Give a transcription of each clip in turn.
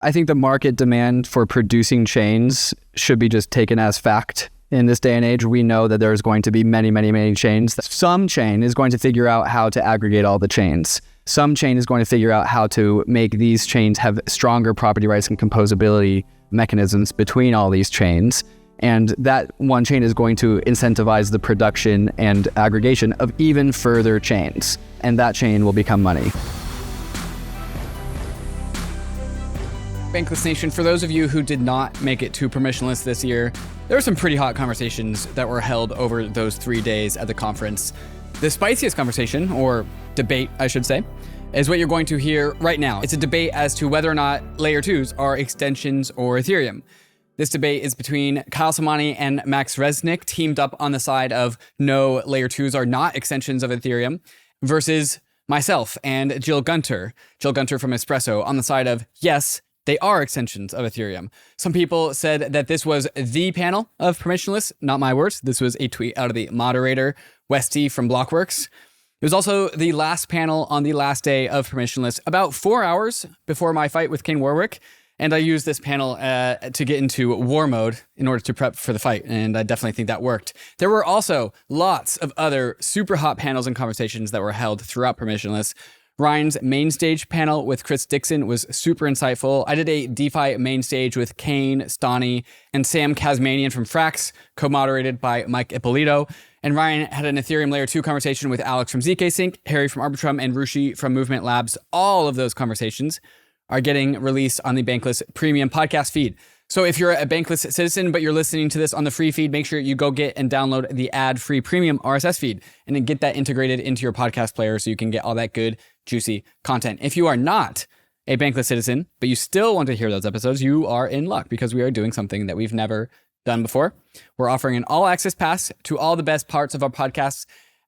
I think the market demand for producing chains should be just taken as fact. In this day and age, we know that there's going to be many, many, many chains. Some chain is going to figure out how to aggregate all the chains. Some chain is going to figure out how to make these chains have stronger property rights and composability mechanisms between all these chains. And that one chain is going to incentivize the production and aggregation of even further chains. And that chain will become money. Bankless Nation, for those of you who did not make it to permissionless this year, there were some pretty hot conversations that were held over those 3 days at the conference. The spiciest conversation, or debate, I should say, is what you're going to hear right now. It's a debate as to whether or not Layer 2s are extensions or Ethereum. This debate is between Kyle Samani and Max Resnick, teamed up on the side of no, Layer 2s are not extensions of Ethereum, versus myself and Jill Gunter from Espresso, on the side of yes, they are extensions of Ethereum. Some people said that this was the panel of permissionless, not my words. This was a tweet out of the moderator, Westy from Blockworks. It was also the last panel on the last day of permissionless, about 4 hours before my fight with King Warwick. And I used this panel to get into war mode in order to prep for the fight, and I definitely think that worked. There were also lots of other super hot panels and conversations that were held throughout permissionless. Ryan's main stage panel with Chris Dixon was super insightful. I did a DeFi main stage with Kane, Stani, and Sam Kazmanian from Frax, co-moderated by Mike Ippolito. And Ryan had an Ethereum Layer 2 conversation with Alex from ZK-Sync, Harry from Arbitrum, and Rushi from Movement Labs. All of those conversations are getting released on the Bankless Premium podcast feed. So if you're a Bankless citizen, but you're listening to this on the free feed, make sure you go get and download the ad-free premium RSS feed and then get that integrated into your podcast player so you can get all that good, juicy content. If you are not a Bankless citizen, but you still want to hear those episodes, you are in luck because we are doing something that we've never done before. We're offering an all-access pass to all the best parts of our podcasts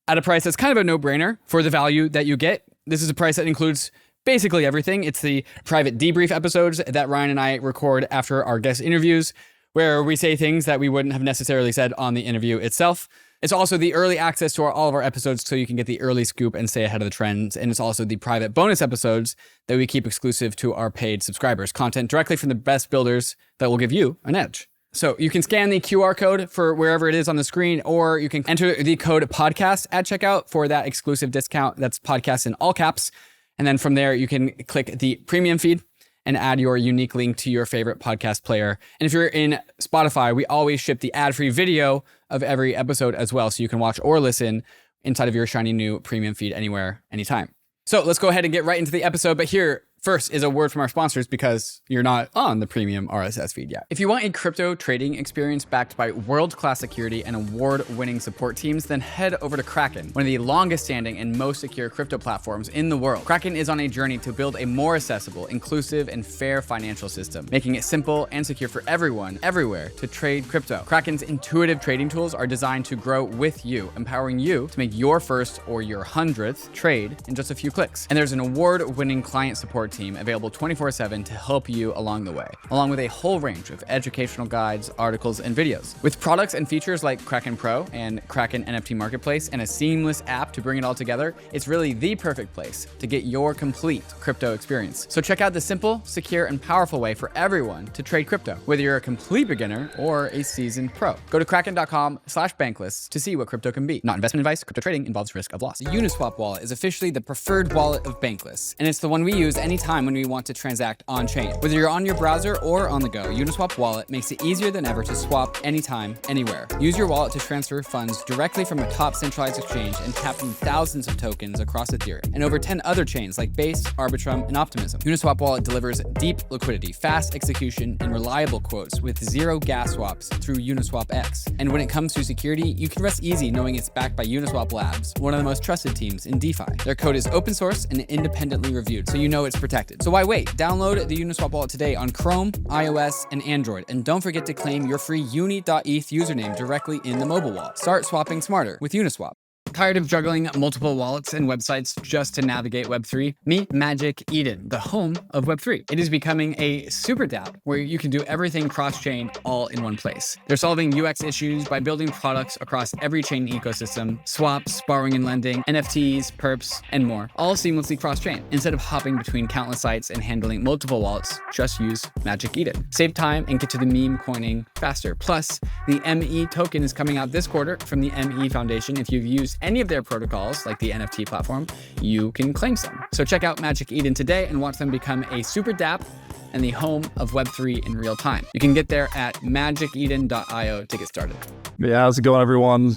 at a price that's kind of a no-brainer for the value that you get. This is a price that includes basically everything. It's the private debrief episodes that Ryan and I record after our guest interviews, where we say things that we wouldn't have necessarily said on the interview itself. It's also the early access to all of our episodes so you can get the early scoop and stay ahead of the trends. And it's also the private bonus episodes that we keep exclusive to our paid subscribers. Content directly from the best builders that will give you an edge. So you can scan the QR code for wherever it is on the screen, or you can enter the code podcast at checkout for that exclusive discount. That's podcast in all caps. And then from there, you can click the premium feed and add your unique link to your favorite podcast player. And if you're in Spotify, we always ship the ad-free video of every episode as well, so you can watch or listen inside of your shiny new premium feed anywhere, anytime. So let's go ahead and get right into the episode. But here, first is a word from our sponsors because you're not on the premium RSS feed yet. If you want a crypto trading experience backed by world-class security and award-winning support teams, then head over to KRAKEN, one of the longest-standing and most secure crypto platforms in the world. KRAKEN is on a journey to build a more accessible, inclusive, and fair financial system, making it simple and secure for everyone, everywhere, to trade crypto. KRAKEN's intuitive trading tools are designed to grow with you, empowering you to make your first or your 100th trade in just a few clicks. And there's an award-winning client support team available 24/7 to help you along the way, along with a whole range of educational guides, articles, and videos. With products and features like KRAKEN Pro and KRAKEN NFT Marketplace and a seamless app to bring it all together, it's really the perfect place to get your complete crypto experience. So check out the simple, secure, and powerful way for everyone to trade crypto, whether you're a complete beginner or a seasoned pro. Go to kraken.com/bankless to see what crypto can be. Not investment advice. Crypto trading involves risk of loss. The UNISWAP wallet is officially the preferred wallet of Bankless, and it's the one we use anytime when we want to transact on-chain. Whether you're on your browser or on the go, UNISWAP wallet makes it easier than ever to swap anytime, anywhere. Use your wallet to transfer funds directly from a top centralized exchange and tap from thousands of tokens across Ethereum and over 10 other chains like Base, Arbitrum, and Optimism. UNISWAP wallet delivers deep liquidity, fast execution, and reliable quotes with zero gas swaps through Uniswap X. And when it comes to security, you can rest easy knowing it's backed by Uniswap Labs, one of the most trusted teams in DeFi. Their code is open source and independently reviewed, so you know it's protected. So why wait? Download the Uniswap wallet today on Chrome, iOS, and Android. And don't forget to claim your free uni.eth username directly in the mobile wallet. Start swapping smarter with Uniswap. Tired of juggling multiple wallets and websites just to navigate Web3? Meet Magic Eden, the home of Web3. It is becoming a super dApp where you can do everything cross-chain all in one place. They're solving UX issues by building products across every chain ecosystem, swaps, borrowing and lending, NFTs, perps, and more, all seamlessly cross-chain. Instead of hopping between countless sites and handling multiple wallets, just use Magic Eden. Save time and get to the meme coining faster. Plus, the ME token is coming out this quarter from the ME Foundation. If you've used any of their protocols, like the NFT platform, you can claim some. So check out Magic Eden today and watch them become a super dApp and the home of Web3 in real time. You can get there at magiceden.io to get started. Yeah, how's it going, everyone?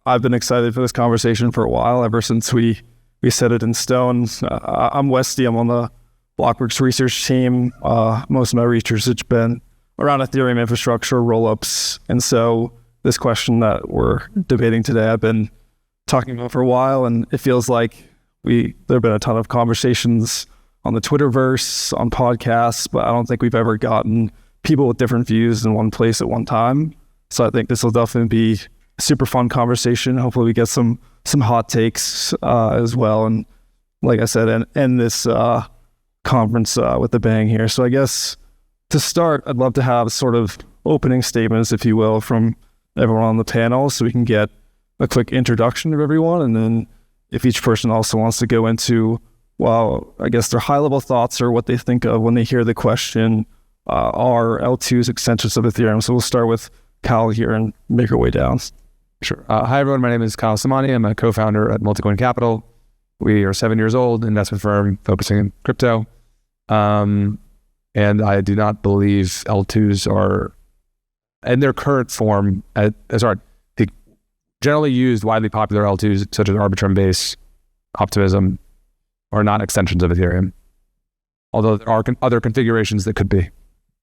I've been excited for this conversation for a while, ever since we set it in stone. I'm Westy. I'm on the Blockworks research team. Most of my research has been around Ethereum infrastructure, rollups. And so this question that we're debating today, I've been talking about for a while, and it feels like there have been a ton of conversations on the Twitterverse, on podcasts, but I don't think we've ever gotten people with different views in one place at one time. So I think this will definitely be a super fun conversation. Hopefully we get some hot takes as well. And like I said, end this conference with a bang here. So I guess to start, I'd love to have sort of opening statements, if you will, from everyone on the panel so we can get a quick introduction of everyone. And then if each person also wants to go into, well, I guess their high-level thoughts or what they think of when they hear the question, are L2s extensions of Ethereum? So we'll start with Kyle here and make our way down. Sure. Hi, everyone. My name is Kyle Samani. I'm a co-founder at Multicoin Capital. We are 7 years old, investment firm focusing in crypto. And I do not believe L2s are, in their current form, the generally used, widely popular L2s, such as Arbitrum Base, Optimism, are not extensions of Ethereum. Although there are other configurations that could be.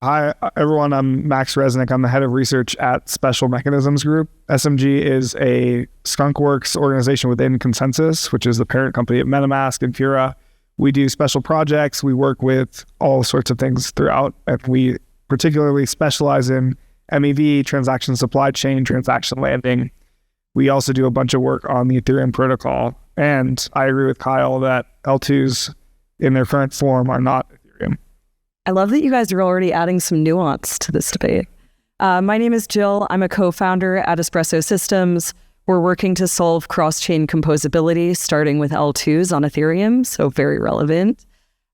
Hi, everyone. I'm Max Resnick. I'm the head of research at Special Mechanisms Group. SMG is a skunkworks organization within Consensus, which is the parent company at MetaMask and Fura. We do special projects. We work with all sorts of things throughout. And we particularly specialize in MEV, transaction supply chain, transaction landing. We also do a bunch of work on the Ethereum protocol. And I agree with Kyle that L2s in their current form are not Ethereum. I love that you guys are already adding some nuance to this debate. My name is Jill. I'm a co-founder at Espresso Systems. We're working to solve cross-chain composability, starting with L2s on Ethereum, so very relevant.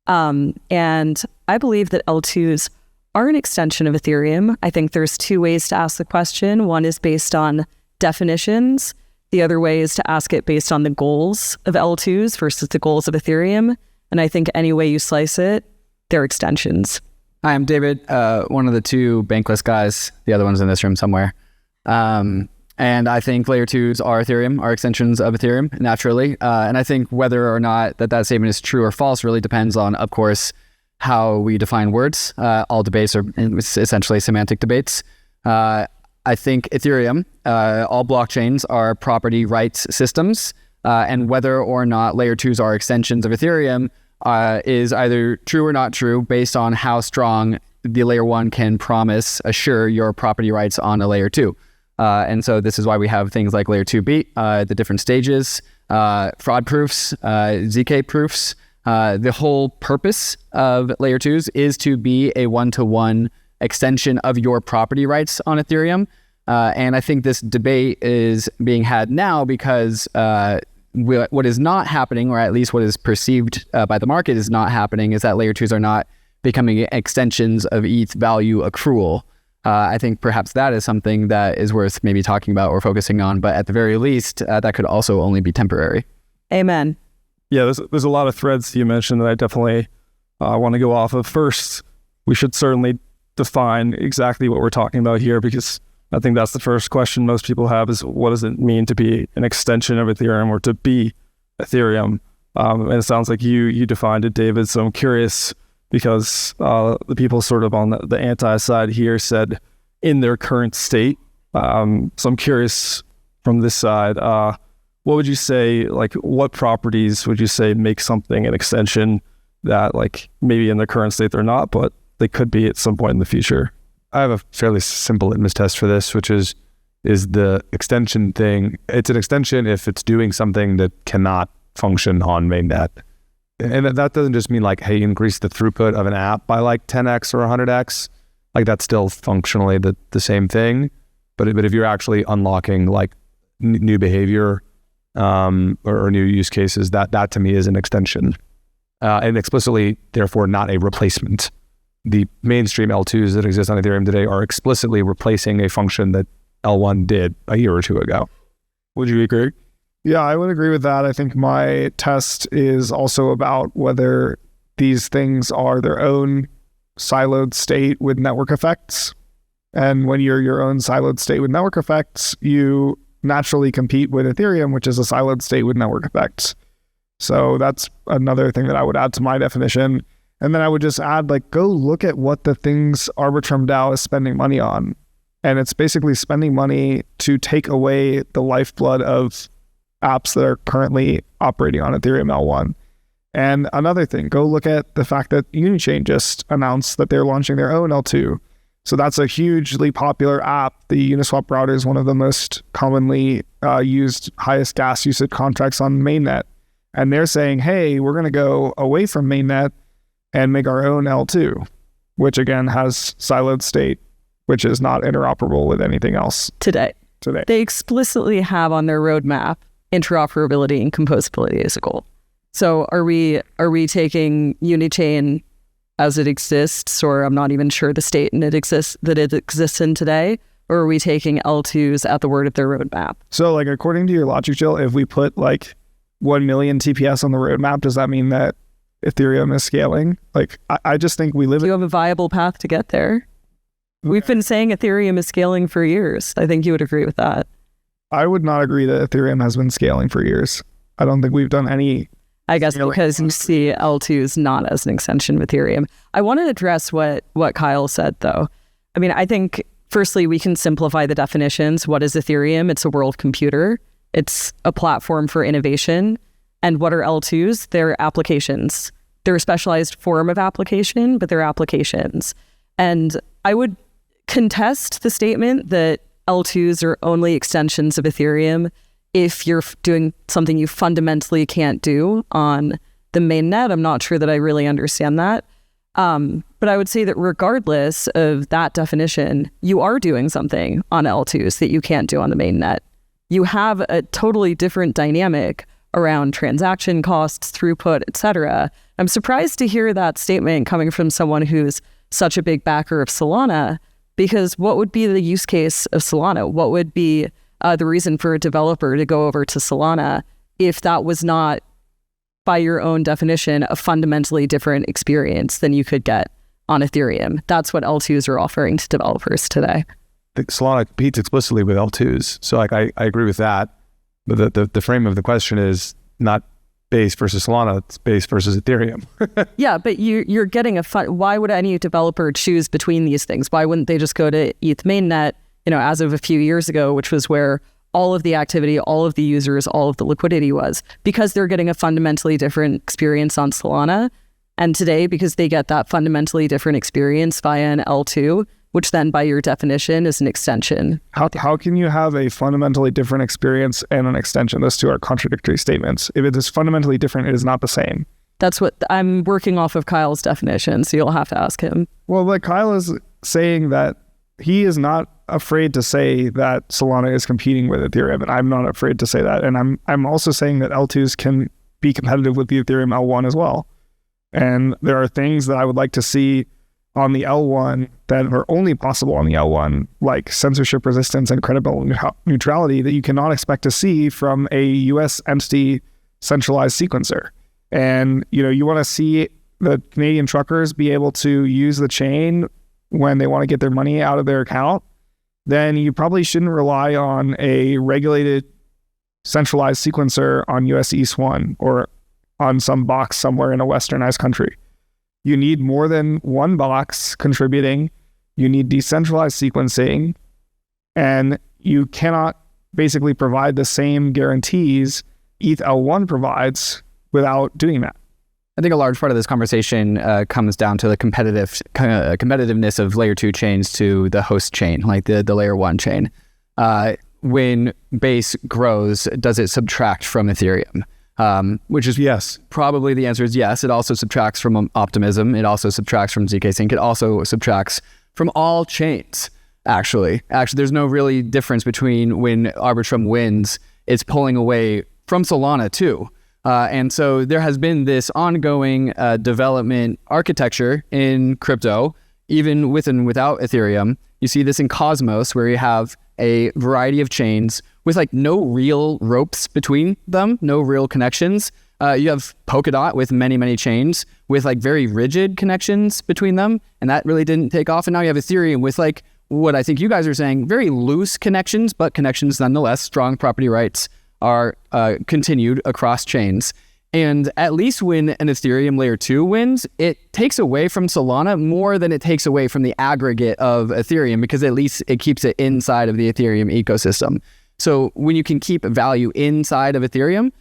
And I believe that L2s are an extension of Ethereum. I think there's two ways to ask the question. One is based on definitions. The other way is to ask it based on the goals of L2s versus the goals of Ethereum. And I think any way you slice it, they're extensions. Hi, I'm David, one of the two Bankless guys. The other one's in this room somewhere. And I think layer 2s are Ethereum, are extensions of Ethereum, naturally. And I think whether or not that statement is true or false really depends on, of course, how we define words. All debates are essentially semantic debates. I think Ethereum, all blockchains are property rights systems, and whether or not layer 2s are extensions of Ethereum is either true or not true based on how strong the layer 1 can assure your property rights on a layer 2. And so this is why we have things like layer 2B, the different stages, fraud proofs, ZK proofs. The whole purpose of layer 2s is to be a one-to-one extension of your property rights on Ethereum. And I think this debate is being had now because what is not happening, or at least what is perceived by the market is not happening, is that layer 2s are not becoming extensions of ETH value accrual. I think perhaps that is something that is worth maybe talking about or focusing on, but at the very least, that could also only be temporary. Amen. Yeah, there's a lot of threads you mentioned that I definitely want to go off of. First, we should certainly define exactly what we're talking about here, because I think that's the first question most people have is, what does it mean to be an extension of Ethereum or to be Ethereum? And it sounds like you defined it, David. So I'm curious, because the people sort of on the anti-side here said in their current state. So I'm curious from this side, what would you say, like what properties would you say make something an extension that like maybe in their current state they're not, but they could be at some point in the future? I have a fairly simple litmus test for this, which is is the extension thing. It's an extension if it's doing something that cannot function on mainnet. And that doesn't just mean like, hey, increase the throughput of an app by like 10x or 100x. Like that's still functionally the same thing. But if you're actually unlocking like new behavior or new use cases, that to me is an extension. And explicitly, therefore, not a replacement. The mainstream L2s that exist on Ethereum today are explicitly replacing a function that L1 did a year or two ago. Would you agree? Yeah, I would agree with that. I think my test is also about whether these things are their own siloed state with network effects. And when you're your own siloed state with network effects, you naturally compete with Ethereum, which is a siloed state with network effects. So that's another thing that I would add to my definition. And then I would just add, like, go look at what the things Arbitrum DAO is spending money on. And it's basically spending money to take away the lifeblood of apps that are currently operating on Ethereum L1. And another thing, go look at the fact that Unichain just announced that they're launching their own L2. So that's a hugely popular app. The Uniswap router is one of the most commonly used, highest gas usage contracts on mainnet. And they're saying, hey, we're going to go away from mainnet and make our own L2, which again has siloed state, which is not interoperable with anything else. Today. They explicitly have on their roadmap interoperability and composability as a goal. So are we taking Unichain as it exists, or I'm not even sure the state and it exists in today, or are we taking L2s at the word of their roadmap? So like according to your logic, Jill, if we put like 1 million TPS on the roadmap, does that mean that Ethereum is scaling? Like I just think we live. Do you have a viable path to get there? We've been saying Ethereum is scaling for years. I think you would agree with that. I would not agree that Ethereum has been scaling for years. I don't think we've done any. I guess because you see L2s not as an extension of Ethereum. I want to address what Kyle said, though. I mean, I think, firstly, we can simplify the definitions. What is Ethereum? It's a world computer. It's a platform for innovation. And what are L2s? They're applications. They're a specialized form of application, but they're applications. And I would contest the statement that L2s are only extensions of Ethereum if you're doing something you fundamentally can't do on the mainnet. I'm not sure that I really understand that. But I would say that regardless of that definition, you are doing something on L2s that you can't do on the mainnet. You have a totally different dynamic around transaction costs, throughput, etc. I'm surprised to hear that statement coming from someone who's such a big backer of Solana, because what would be the use case of Solana? What would be the reason for a developer to go over to Solana if that was not, by your own definition, a fundamentally different experience than you could get on Ethereum? That's what L2s are offering to developers today. Solana competes explicitly with L2s. So like I agree with that. But the frame of the question is not Base versus Solana, it's Base versus Ethereum. Yeah, but you're getting why would any developer choose between these things? Why wouldn't they just go to ETH mainnet, as of a few years ago, which was where all of the activity, all of the users, all of the liquidity was, because they're getting a fundamentally different experience on Solana. And today, because they get that fundamentally different experience via an L2, which then by your definition is an extension. How can you have a fundamentally different experience and an extension? Those two are contradictory statements. If it is fundamentally different, it is not the same. That's what I'm working off of Kyle's definition, so you'll have to ask him. Well, like Kyle is saying that he is not afraid to say that Solana is competing with Ethereum, and I'm not afraid to say that. And I'm also saying that L2s can be competitive with the Ethereum L1 as well. And there are things that I would like to see on the L1 that are only possible on the L1, like censorship resistance and credible neutrality, that you cannot expect to see from a US entity centralized sequencer. And, you want to see the Canadian truckers be able to use the chain when they want to get their money out of their account, then you probably shouldn't rely on a regulated centralized sequencer on US East 1 or on some box somewhere in a westernized country. You need more than one box contributing. You need decentralized sequencing, and you cannot basically provide the same guarantees ETH L1 provides without doing that. I think a large part of this conversation comes down to the competitiveness of layer 2 chains to the host chain, like the layer 1 chain. when base grows, does it subtract from Ethereum? Which is Yes. probably the answer is yes. It also subtracts from Optimism. It also subtracts from zk Sync. It also subtracts from all chains. Actually, there's no really difference between when Arbitrum wins. It's pulling away from Solana too. And so there has been this ongoing development architecture in crypto, even with and without Ethereum. You see this in Cosmos, where you have a variety of chains with like no real ropes between them, no real connections. You have Polkadot with many, many chains with like very rigid connections between them, and that really didn't take off. And now you have Ethereum with like what I think you guys are saying, very loose connections, but connections nonetheless. Strong property rights are continued across chains. And at least when an Ethereum layer 2 wins, it takes away from Solana more than it takes away from the aggregate of Ethereum, because at least it keeps it inside of the Ethereum ecosystem. So when you can keep value inside of Ethereum,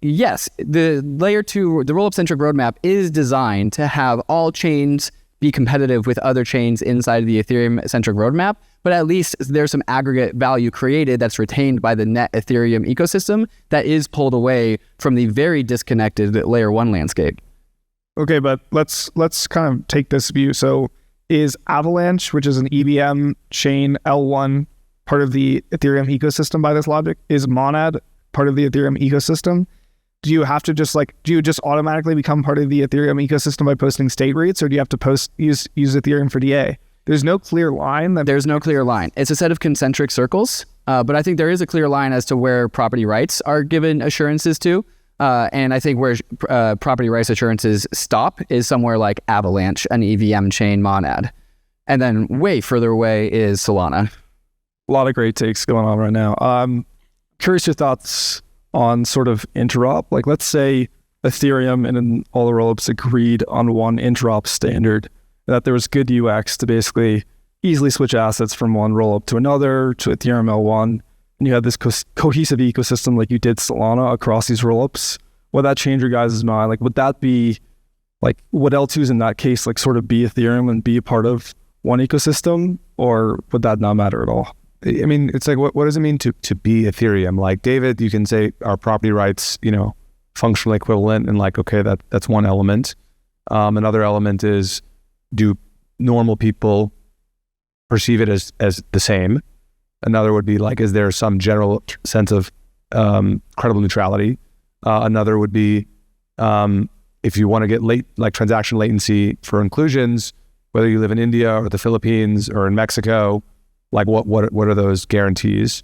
yes, the layer 2, the Rollup-Centric Roadmap is designed to have all chains be competitive with other chains inside of the Ethereum-centric roadmap, but at least there's some aggregate value created that's retained by the net Ethereum ecosystem that is pulled away from the very disconnected layer 1 landscape. Okay, but let's kind of take this view. So is Avalanche, which is an EVM chain L1, part of the Ethereum ecosystem by this logic? Is Monad part of the Ethereum ecosystem? Do you have to just do you just automatically become part of the Ethereum ecosystem by posting state rates, or do you have to use Ethereum for DA? There's no clear line. There's no clear line. It's a set of concentric circles, but I think there is a clear line as to where property rights are given assurances to. And I think where property rights assurances stop is somewhere like Avalanche, an EVM chain Monad. And then way further away is Solana. A lot of great takes going on right now. Curious your thoughts on sort of interop. Like, let's say Ethereum and all the rollups agreed on one interop standard, that there was good UX to basically easily switch assets from one rollup to another, to Ethereum L1, and you had this cohesive ecosystem like you did Solana across these rollups. Would that change your guys' mind? Like, would that be, like, would L2s in that case, like, sort of be Ethereum and be a part of one ecosystem, or would that not matter at all? I mean, it's like, what does it mean to be Ethereum? Like, David, you can say our property rights, functionally equivalent, and like, okay, that's one element. Another element is, do normal people perceive it as the same? Another would be like, is there some general sense of credible neutrality? Another would be, if you want to get transaction latency for inclusions, whether you live in India or the Philippines or in Mexico, like what are those guarantees?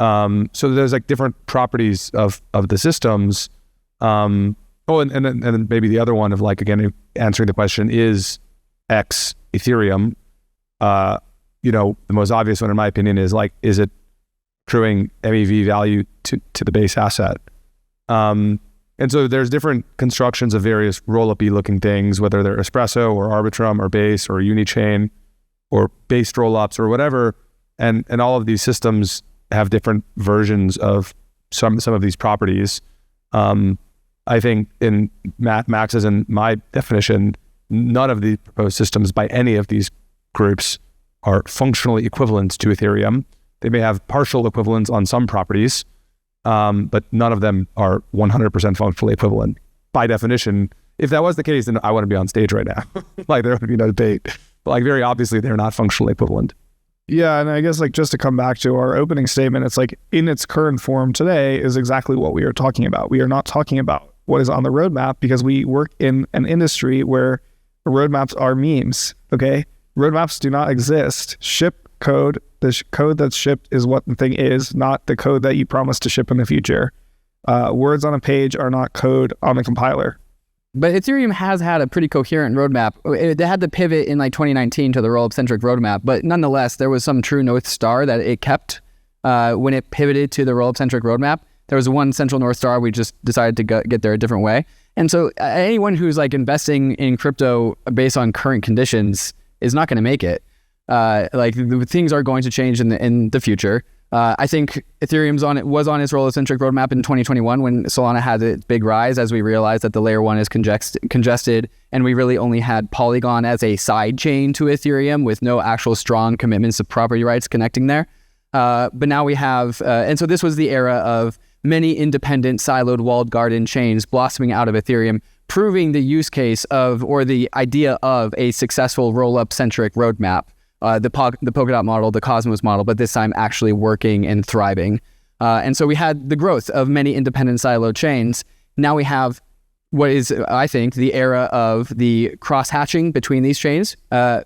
So there's like different properties of the systems. And then maybe the other one of, like, again, answering the question, is X Ethereum? The most obvious one in my opinion is, like, is it accruing MEV value to the base asset? And so there's different constructions of various roll-up-y looking things, whether they're Espresso or Arbitrum or Base or Unichain or based roll-ups or whatever. And all of these systems have different versions of some of these properties. I think in Max's and my definition, none of the proposed systems by any of these groups are functionally equivalent to Ethereum. They may have partial equivalence on some properties, but none of them are 100% functionally equivalent. By definition, if that was the case, then I wouldn't be on stage right now. Like, there would be no debate. But, like, very obviously, they're not functionally equivalent. Yeah, and I guess, like, just to come back to our opening statement, it's like, in its current form today is exactly what we are talking about. We are not talking about what is on the roadmap, because we work in an industry where roadmaps are memes, okay? Roadmaps do not exist. Ship code, the code that's shipped is what the thing is, not the code that you promise to ship in the future. Words on a page are not code on the compiler. But Ethereum has had a pretty coherent roadmap. They had the pivot in like 2019 to the Rollup-Centric Roadmap, but nonetheless, there was some true North Star that it kept when it pivoted to the Rollup-Centric Roadmap. There was one central North Star. We just decided to get there a different way. And so anyone who's like investing in crypto based on current conditions is not going to make it. Things are going to change in the future. I think Ethereum's was on its Rollup-Centric Roadmap in 2021 when Solana had its big rise, as we realized that the layer 1 is congested, and we really only had Polygon as a side chain to Ethereum with no actual strong commitments of property rights connecting there. But now we have, and so this was the era of many independent, siloed, walled garden chains blossoming out of Ethereum, proving the use case of, or the idea of, a successful rollup-centric roadmap. The Polkadot model, the Cosmos model, but this time actually working and thriving. And so we had the growth of many independent siloed chains. Now we have what is, I think, the era of the cross-hatching between these chains.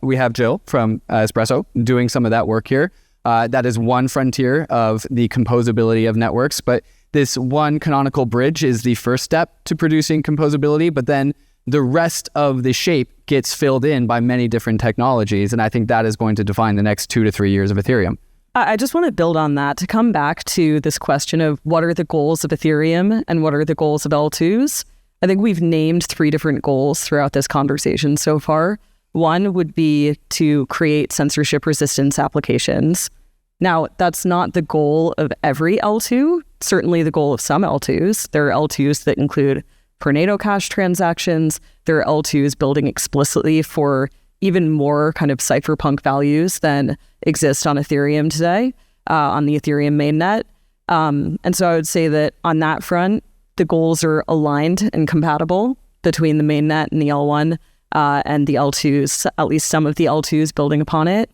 We have Jill from Espresso doing some of that work here. That is one frontier of the composability of networks, but this one canonical bridge is the first step to producing composability, but then the rest of the shape gets filled in by many different technologies, and I think that is going to define the next 2 to 3 years of Ethereum. I just want to build on that to come back to this question of what are the goals of Ethereum and what are the goals of L2s. I think we've named 3 different goals throughout this conversation so far. One would be to create censorship resistance applications. Now, that's not the goal of every L2, certainly the goal of some L2s. There are L2s that include Tornado Cash transactions. There are L2s building explicitly for even more kind of cypherpunk values than exist on Ethereum today, on the Ethereum mainnet. And so I would say that on that front, the goals are aligned and compatible between the mainnet and the L1 and the L2s, at least some of the L2s building upon it.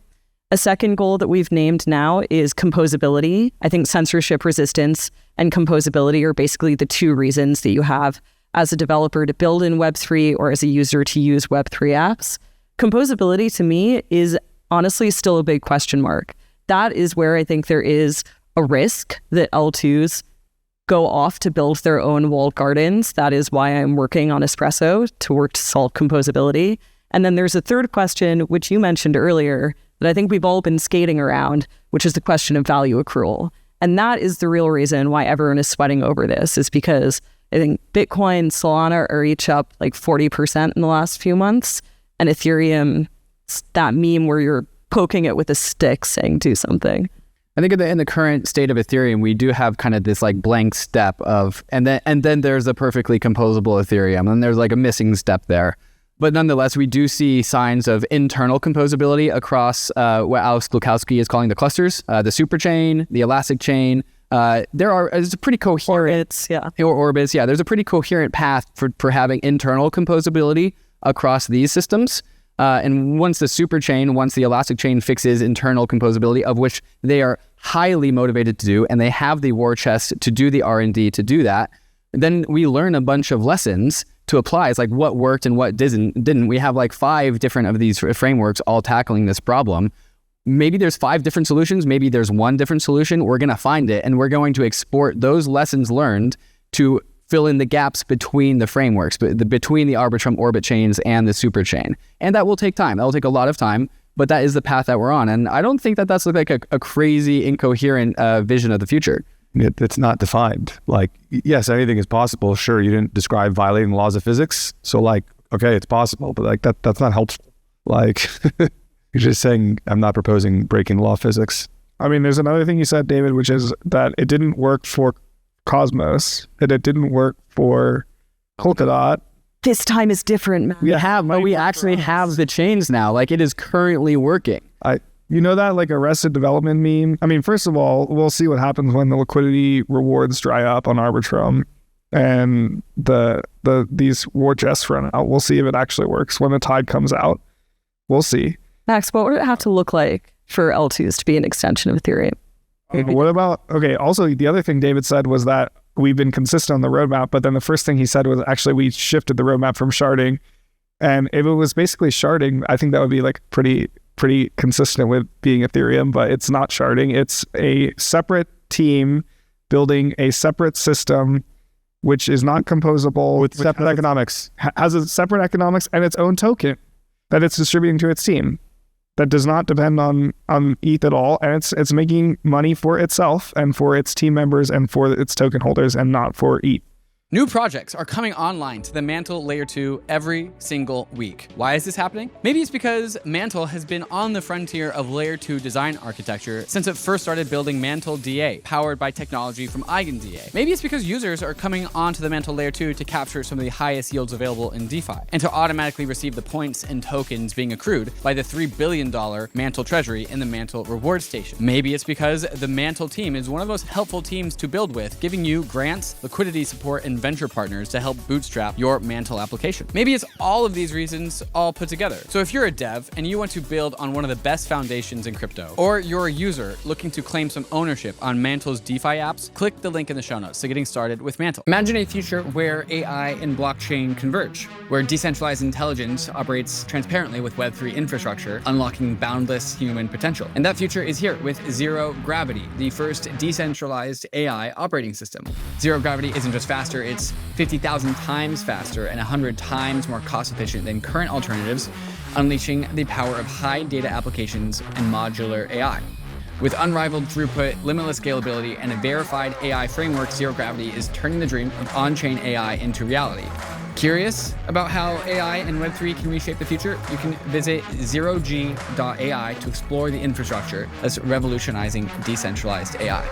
A second goal that we've named now is composability. I think censorship resistance and composability are basically the 2 reasons that you have as a developer to build in Web3 or as a user to use Web3 apps. Composability to me is honestly still a big question mark. That is where I think there is a risk that L2s go off to build their own walled gardens. That is why I'm working on Espresso to work to solve composability. And then there's a third question, which you mentioned earlier, that I think we've all been skating around, which is the question of value accrual. And that is the real reason why everyone is sweating over this, is because I think Bitcoin, Solana are each up like 40% in the last few months. And Ethereum, that meme where you're poking it with a stick saying do something. I think in the current state of Ethereum, we do have kind of this like blank step of, and then there's a perfectly composable Ethereum, and there's like a missing step there. But nonetheless, we do see signs of internal composability across what Alex Glukowski is calling the clusters, the superchain, the elastic chain. There's a pretty coherent Orbits, yeah. Or orbits, yeah. There's a pretty coherent path for having internal composability across these systems. And once the superchain, once the elastic chain fixes internal composability, of which they are highly motivated to do, and they have the war chest to do the R&D to do that, then we learn a bunch of lessons to apply. It's like what worked and what didn't. We have like 5 different of these frameworks all tackling this problem. Maybe there's 5 different solutions. Maybe there's 1 different solution. We're going to find it, and we're going to export those lessons learned to fill in the gaps between the frameworks, between the Arbitrum orbit chains and the super chain. And that will take time. That will take a lot of time, but that is the path that we're on. And I don't think that that's like a crazy, incoherent vision of the future. It's not defined. Like, yes, anything is possible. Sure, you didn't describe violating the laws of physics. So like, okay, it's possible, but like that's not helpful. Like, you're just saying, I'm not proposing breaking the law of physics. I mean, there's another thing you said, David, which is that it didn't work for Cosmos, and it didn't work for Polkadot. This time is different, man. We actually have the chains now. Like, it is currently working. You know that like Arrested Development meme? I mean, first of all, we'll see what happens when the liquidity rewards dry up on Arbitrum and these war chests run out. We'll see if it actually works. When the tide comes out, we'll see. Max, what would it have to look like for L2s to be an extension of Ethereum? What about, okay, also the other thing David said was that we've been consistent on the roadmap, but then the first thing he said was actually we shifted the roadmap from sharding. And if it was basically sharding, I think that would be like pretty consistent with being Ethereum, but it's not sharding. It's a separate team building a separate system, which is not composable. With separate economics. Has a separate economics and its own token that it's distributing to its team that does not depend on ETH at all. And it's making money for itself and for its team members and for its token holders and not for ETH. New projects are coming online to the MANTLE Layer 2 every single week. Why is this happening? Maybe it's because MANTLE has been on the frontier of Layer 2 design architecture since it first started building MANTLE DA, powered by technology from EigenDA. Maybe it's because users are coming onto the MANTLE Layer 2 to capture some of the highest yields available in DeFi, and to automatically receive the points and tokens being accrued by the $3 billion MANTLE treasury in the MANTLE reward station. Maybe it's because the MANTLE team is one of the most helpful teams to build with, giving you grants, liquidity support, and venture partners to help bootstrap your MANTLE application. Maybe it's all of these reasons all put together. So if you're a dev and you want to build on one of the best foundations in crypto, or you're a user looking to claim some ownership on MANTLE's DeFi apps, click the link in the show notes to getting started with MANTLE. Imagine a future where AI and blockchain converge, where decentralized intelligence operates transparently with Web3 infrastructure, unlocking boundless human potential. And that future is here with Zero Gravity, the first decentralized AI operating system. Zero Gravity isn't just faster, it's 50,000 times faster and 100 times more cost efficient than current alternatives, unleashing the power of high data applications and modular AI. With unrivaled throughput, limitless scalability, and a verified AI framework, Zero Gravity is turning the dream of on-chain AI into reality. Curious about how AI and Web3 can reshape the future? You can visit zerog.ai to explore the infrastructure that's revolutionizing decentralized AI.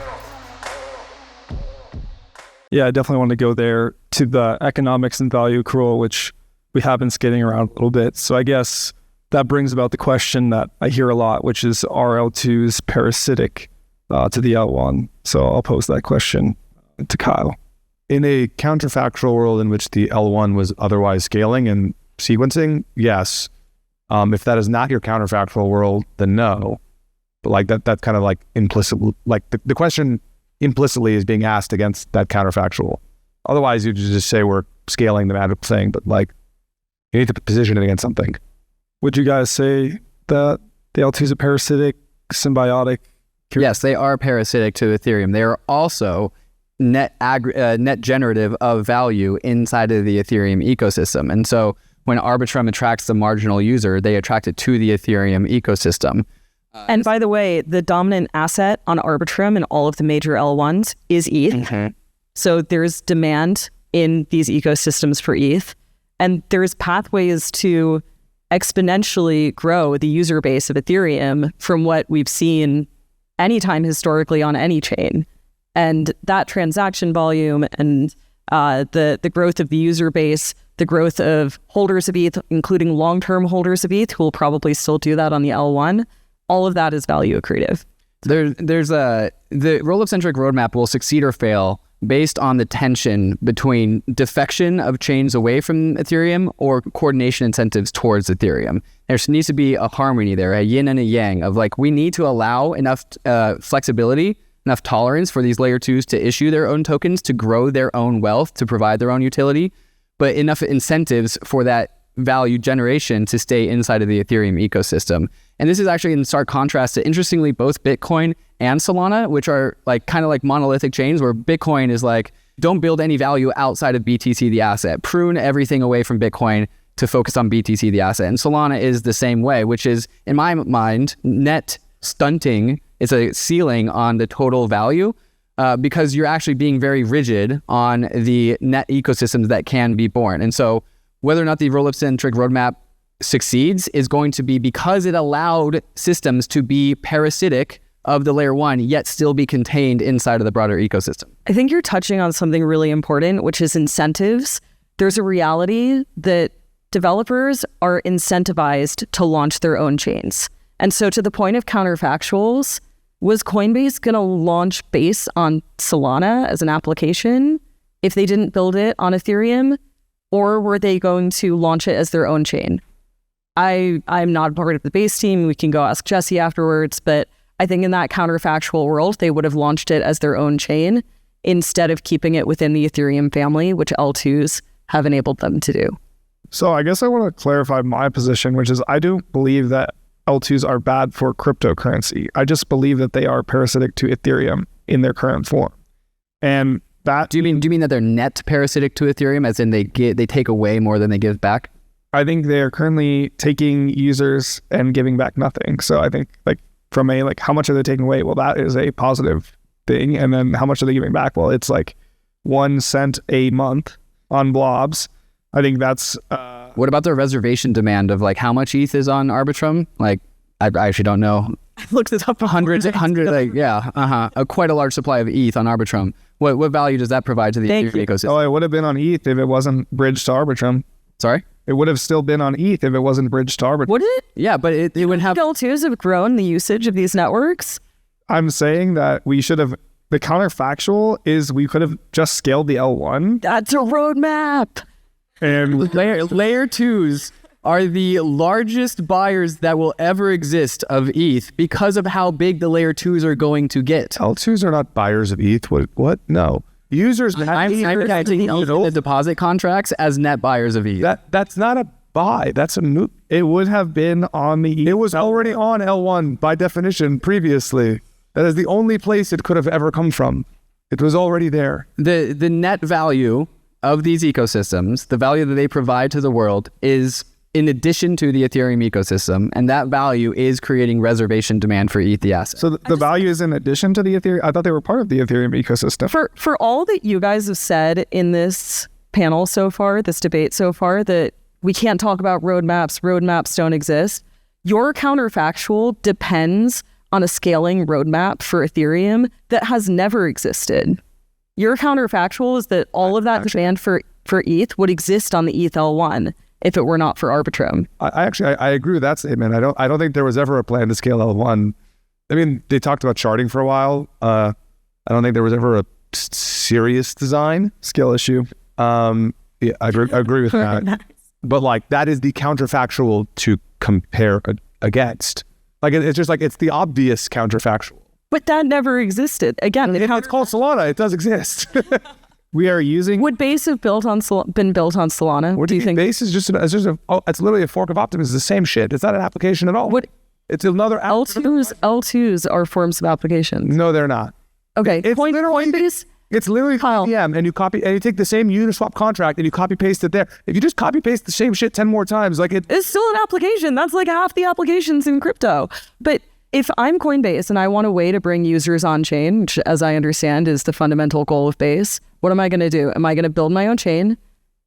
Yeah, I definitely want to go there to the economics and value accrual, which we have been skating around a little bit. So I guess that brings about the question that I hear a lot, which is, are L2s parasitic to the L1? So I'll pose that question to Kyle. In a counterfactual world in which the L1 was otherwise scaling and sequencing, yes. If that is not your counterfactual world, then no. But like that's kind of like implicit, like the question implicitly is being asked against that counterfactual. Otherwise, you just say we're scaling the magic thing, but like you need to position it against something. Would you guys say that the L2s are parasitic, symbiotic? Yes, they are parasitic to Ethereum. They are also net generative of value inside of the Ethereum ecosystem. And so when Arbitrum attracts the marginal user, they attract it to the Ethereum ecosystem. And by the way, the dominant asset on Arbitrum and all of the major L1s is ETH. Mm-hmm. So there's demand in these ecosystems for ETH. And there's pathways to exponentially grow the user base of Ethereum from what we've seen anytime historically on any chain. And that transaction volume and the growth of the user base, the growth of holders of ETH, including long-term holders of ETH, who will probably still do that on the L1, all of that is value accretive. The Rollup-Centric Roadmap will succeed or fail based on the tension between defection of chains away from Ethereum or coordination incentives towards Ethereum. There needs to be a harmony there, a yin and a yang of like, we need to allow enough flexibility, enough tolerance for these layer 2s to issue their own tokens, to grow their own wealth, to provide their own utility, but enough incentives for that value generation to stay inside of the Ethereum ecosystem. And this is actually in stark contrast to, interestingly, both Bitcoin and Solana, which are like kind of like monolithic chains, where Bitcoin is like, don't build any value outside of BTC, the asset. Prune everything away from Bitcoin to focus on BTC, the asset. And Solana is the same way, which is, in my mind, net stunting. It's a ceiling on the total value because you're actually being very rigid on the net ecosystems that can be born. And so whether or not the Rollup-Centric Roadmap succeeds is going to be because it allowed systems to be parasitic of the layer 1, yet still be contained inside of the broader ecosystem. I think you're touching on something really important, which is incentives. There's a reality that developers are incentivized to launch their own chains. And so to the point of counterfactuals, was Coinbase going to launch Base on Solana as an application if they didn't build it on Ethereum? Or were they going to launch it as their own chain? I'm not part of the Base team. We can go ask Jesse afterwards. But I think in that counterfactual world, they would have launched it as their own chain instead of keeping it within the Ethereum family, which L2s have enabled them to do. So I guess I want to clarify my position, which is I do believe that L2s are bad for cryptocurrency. I just believe that they are parasitic to Ethereum in their current form. And that... Do you mean that they're net parasitic to Ethereum, as in they take away more than they give back? I think they are currently taking users and giving back nothing. So I think from how much are they taking away? Well, that is a positive thing. And then how much are they giving back? Well, it's like 1 cent a month on blobs. I think that's... What about the reservation demand of like how much ETH is on Arbitrum? Like, I actually don't know. I looked it up. Hundreds, like, yeah, quite a large supply of ETH on Arbitrum. What value does that provide to the Ethereum ecosystem? Oh, it would have been on ETH if it wasn't bridged to Arbitrum. Sorry? It would have still been on ETH if it wasn't bridged to Arbitrum. Would it? Yeah, but it would have... L2s have grown the usage of these networks. I'm saying that we should have... The counterfactual is we could have just scaled the L1. That's a roadmap. And Layer 2s are the largest buyers that will ever exist of ETH because of how big the layer 2s are going to get. L2s are not buyers of ETH. What? No. Users I'm counting the deposit contracts as net buyers of ETH. That's not a buy. That's a move. it would have been on the ETH. It was already on L1 by definition previously. That is the only place it could have ever come from. It was already there. The net value of these ecosystems, the value that they provide to the world, is in addition to the Ethereum ecosystem, and that value is creating reservation demand for ETH the asset. So the value is in addition to the Ethereum. I thought they were part of the Ethereum ecosystem. For all that you guys have said in this panel so far, this debate so far, that we can't talk about roadmaps don't exist, your counterfactual depends on a scaling roadmap for Ethereum that has never existed. Your counterfactual is that all of that demand for ETH would exist on the ETH L1 if it were not for Arbitrum. I agree with that statement. I don't think there was ever a plan to scale L1. I mean, they talked about sharding for a while. I don't think there was ever a serious design Scale issue. Yeah, I agree with that. Nice. But like that is the counterfactual to compare against. Like it's just like it's the obvious counterfactual. But that never existed. Again, It's called Solana. It does exist. We are using... Would Base have been built on Solana? What do you think? Base is it's literally a fork of Optimus. It's the same shit. It's not an application at all. It's another L2s are forms of applications. No, they're not. Okay, It's Coinbase. It's literally Kyle. VM, and you take the same Uniswap contract and you copy paste it there. If you just copy paste the same shit 10 more times, like It's still an application. That's like half the applications in crypto. But if I'm Coinbase and I want a way to bring users on chain, which as I understand is the fundamental goal of Base, what am I going to do? Am I going to build my own chain,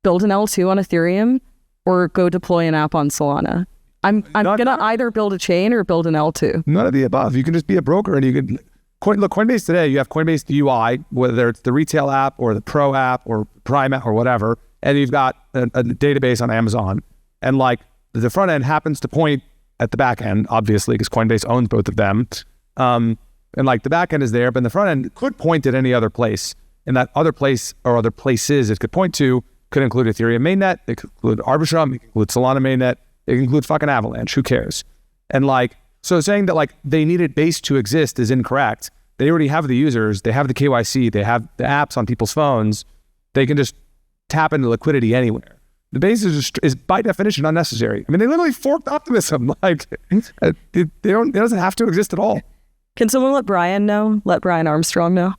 build an L2 on Ethereum, or go deploy an app on Solana? I'm going to either build a chain or build an L2. none of the above. You can just be a broker and you can look Coinbase today. You have Coinbase UI, whether it's the retail app or the pro app or Prime app or whatever, and you've got a database on Amazon, and like the front end happens to point at the back end, obviously, because Coinbase owns both of them, and like the back end is there, but the front end could point at any other place, and that other place or other places it could point to could include Ethereum mainnet, it could include Arbitrum, it could include Solana mainnet, it can include fucking Avalanche. Who cares? And like. So saying that like they needed Base to exist is incorrect. They already have the users, they have the KYC, they have the apps on people's phones. They can just tap into liquidity anywhere. The Base is by definition unnecessary. I mean, they literally forked Optimism. Like it doesn't have to exist at all. Can someone let Brian know? Let Brian Armstrong know?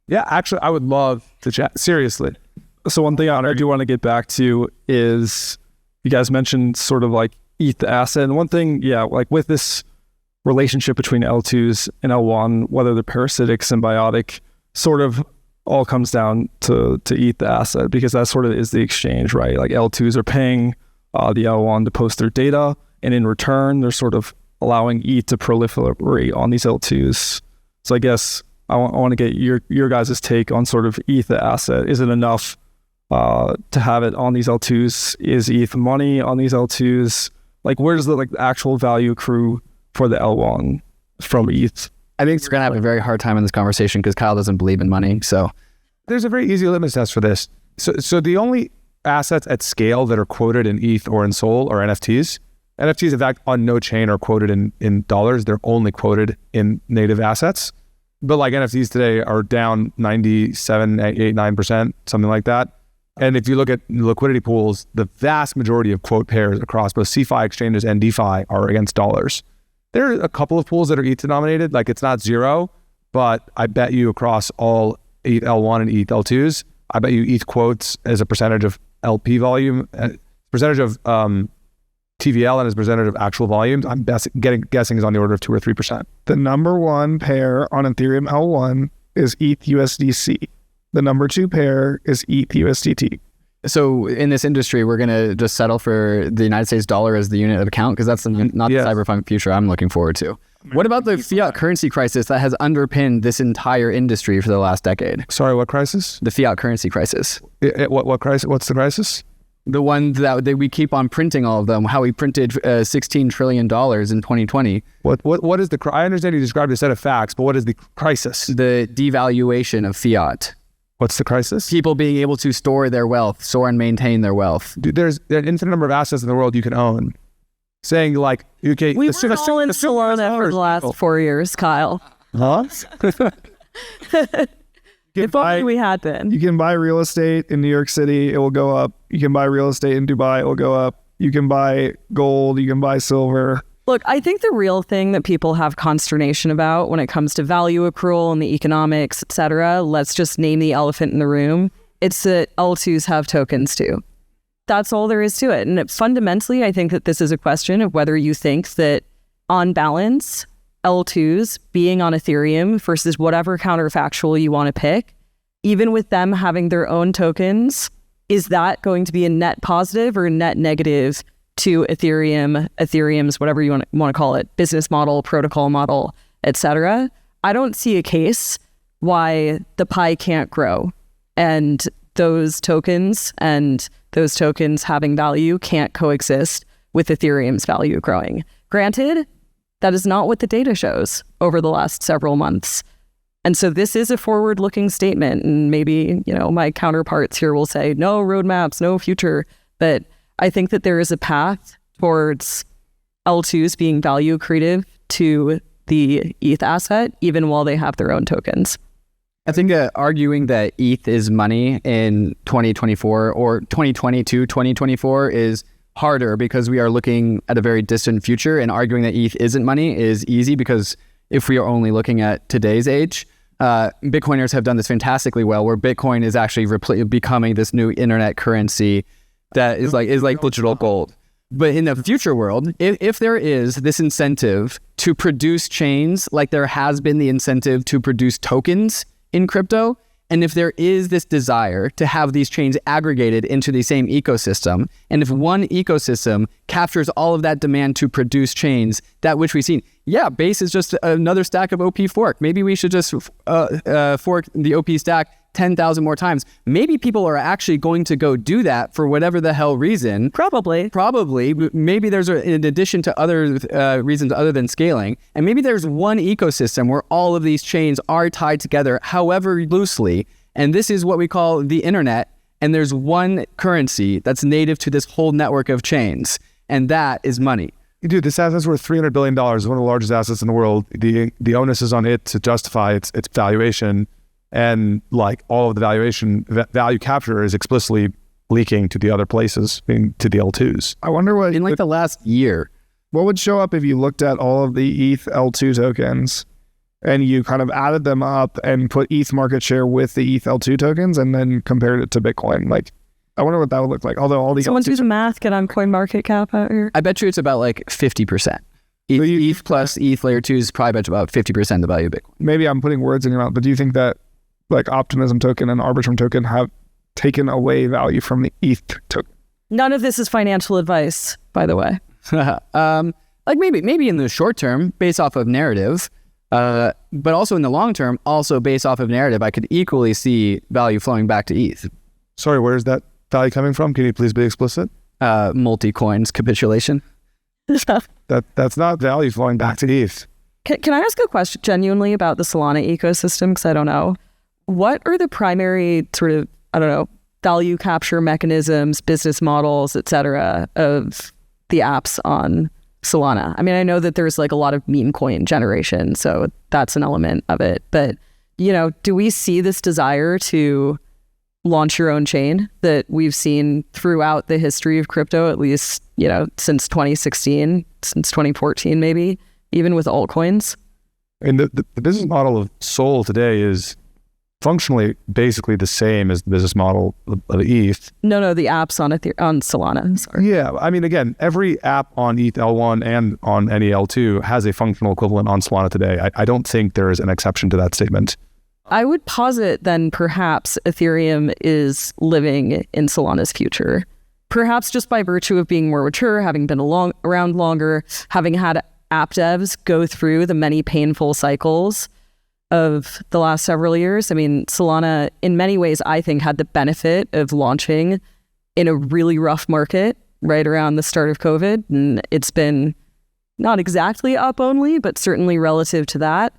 Yeah, actually, I would love to chat. Seriously. So one thing I do want to get back to is you guys mentioned sort of like ETH the asset. And one thing, like with this relationship between L2s and L1, whether they're parasitic, symbiotic, sort of all comes down to ETH the asset, because that sort of is the exchange, right? Like L2s are paying the L1 to post their data, and in return, they're sort of allowing ETH to proliferate on these L2s. So I guess I want to get your guys' take on sort of ETH the asset. Is it enough to have it on these L2s? Is ETH money on these L2s? Like where does the actual value accrue for the L1 from ETH? I think we're going to have a very hard time in this conversation because Kyle doesn't believe in money. So there's a very easy litmus test for this. So the only assets at scale that are quoted in ETH or in Sol are NFTs. NFTs, in fact, on no chain are quoted in dollars. They're only quoted in native assets. But like NFTs today are down 97, 8, 9%, something like that. And if you look at liquidity pools, the vast majority of quote pairs across both CeFi exchanges and DeFi are against dollars. There are a couple of pools that are ETH denominated, like it's not zero, but I bet you across all ETH L1 and ETH L2s, I bet you ETH quotes as a percentage of LP volume, percentage of TVL and as a percentage of actual volumes, I'm guessing is on the order of 2 or 3%. The number one pair on Ethereum L1 is ETH USDC. The number 2 pair is ETH USDT. So in this industry, we're going to just settle for the United States dollar as the unit of account because that's not the cyberpunk future I'm looking forward to. What about the fiat currency crisis that has underpinned this entire industry for the last decade? Sorry, what crisis? The fiat currency crisis. What crisis? What's the crisis? The one that we keep on printing all of them, how we printed $16 trillion in 2020. What is I understand you described a set of facts, but what is the crisis? The devaluation of fiat. What's the crisis? People being able to store their wealth, store and maintain their wealth. Dude, there's an infinite number of assets in the world you can own. Saying like, okay, we were all in Solana for the last 4 years, Kyle. Huh? If only we had been. You can buy real estate in New York City, it will go up. You can buy real estate in Dubai, it will go up. You can buy gold, you can buy silver. Look, I think the real thing that people have consternation about when it comes to value accrual and the economics, et cetera, let's just name the elephant in the room. It's that L2s have tokens too. That's all there is to it. And fundamentally, I think that this is a question of whether you think that on balance, L2s being on Ethereum versus whatever counterfactual you want to pick, even with them having their own tokens, is that going to be a net positive or net negative to Ethereum's, whatever you want to call it, business model, protocol model, etc.? I don't see a case why the pie can't grow and those tokens having value can't coexist with Ethereum's value growing. Granted, that is not what the data shows over the last several months. And so this is a forward-looking statement, and maybe, my counterparts here will say, no roadmaps, no future, but I think that there is a path towards L2s being value accretive to the ETH asset, even while they have their own tokens. I think arguing that ETH is money in 2024 or 2020 to 2024 is harder because we are looking at a very distant future, and arguing that ETH isn't money is easy because if we are only looking at today's age, Bitcoiners have done this fantastically well, where Bitcoin is actually becoming this new internet currency that is like digital gold. But in the future world, if there is this incentive to produce chains like there has been the incentive to produce tokens in crypto, and if there is this desire to have these chains aggregated into the same ecosystem, and if one ecosystem captures all of that demand to produce chains, that which we've seen, Base is just another stack of OP fork. Maybe we should just fork the OP stack 10,000 more times. Maybe people are actually going to go do that for whatever the hell reason. Probably. Maybe there's in addition to other reasons other than scaling, and maybe there's one ecosystem where all of these chains are tied together, however loosely, and this is what we call the internet, and there's one currency that's native to this whole network of chains, and that is money. Dude, this asset's worth $300 billion, one of the largest assets in the world. The onus is on it to justify its valuation. And like all of the value capture is explicitly leaking to the other places, to the L2s. I wonder what in the last year, what would show up if you looked at all of the ETH L2 tokens and you kind of added them up and put ETH market share with the ETH L2 tokens and then compared it to Bitcoin. Like, I wonder what that would look like. Although all these someone do the math, get on CoinMarketCap out here. I bet you it's about like 50%. ETH plus ETH layer 2 is probably about 50% the value of Bitcoin. Maybe I'm putting words in your mouth, but do you think that like Optimism token and Arbitrum token have taken away value from the ETH token? None of this is financial advice, by the way. Like maybe in the short term, based off of narrative, but also in the long term, also based off of narrative, I could equally see value flowing back to ETH. Sorry, where is that value coming from? Can you please be explicit? Multi-coins capitulation. That's not value flowing back to ETH. Can I ask a question genuinely about the Solana ecosystem? Because I don't know. What are the primary sort of, value capture mechanisms, business models, et cetera, of the apps on Solana? I mean, I know that there's like a lot of meme coin generation, so that's an element of it. But, do we see this desire to launch your own chain that we've seen throughout the history of crypto, at least, since 2016, since 2014, maybe, even with altcoins? And the business model of Sol today is functionally basically the same as the business model of ETH. No, the apps on Solana. Sorry. Yeah, I mean, again, every app on ETH L1 and on any L2 has a functional equivalent on Solana today. I don't think there is an exception to that statement. I would posit then perhaps Ethereum is living in Solana's future. Perhaps just by virtue of being more mature, having been around longer, having had app devs go through the many painful cycles of the last several years. I mean, Solana, in many ways, I think, had the benefit of launching in a really rough market right around the start of COVID. And it's been not exactly up only, but certainly relative to that.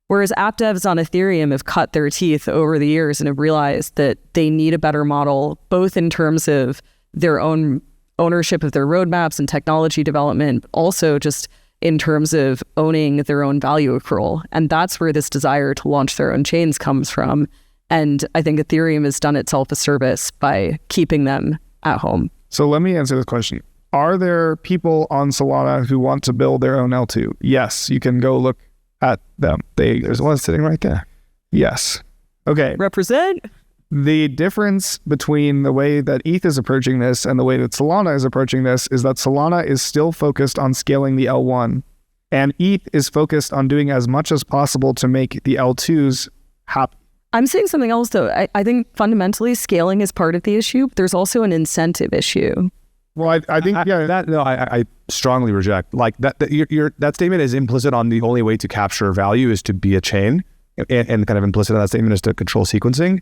Whereas app devs on Ethereum have cut their teeth over the years and have realized that they need a better model, both in terms of their own ownership of their roadmaps and technology development, but also just in terms of owning their own value accrual. And that's where this desire to launch their own chains comes from. And I think Ethereum has done itself a service by keeping them at home. So let me answer this question. Are there people on Solana who want to build their own L2? Yes, you can go look at them. There's one sitting right there. Yes. Okay. Represent. The difference between the way that ETH is approaching this and the way that Solana is approaching this is that Solana is still focused on scaling the L1, and ETH is focused on doing as much as possible to make the L2s happy. I'm saying something else, though. I think fundamentally scaling is part of the issue. But there's also an incentive issue. Well, I think, I strongly reject. Like that statement is implicit on the only way to capture value is to be a chain, and kind of implicit on that statement is to control sequencing.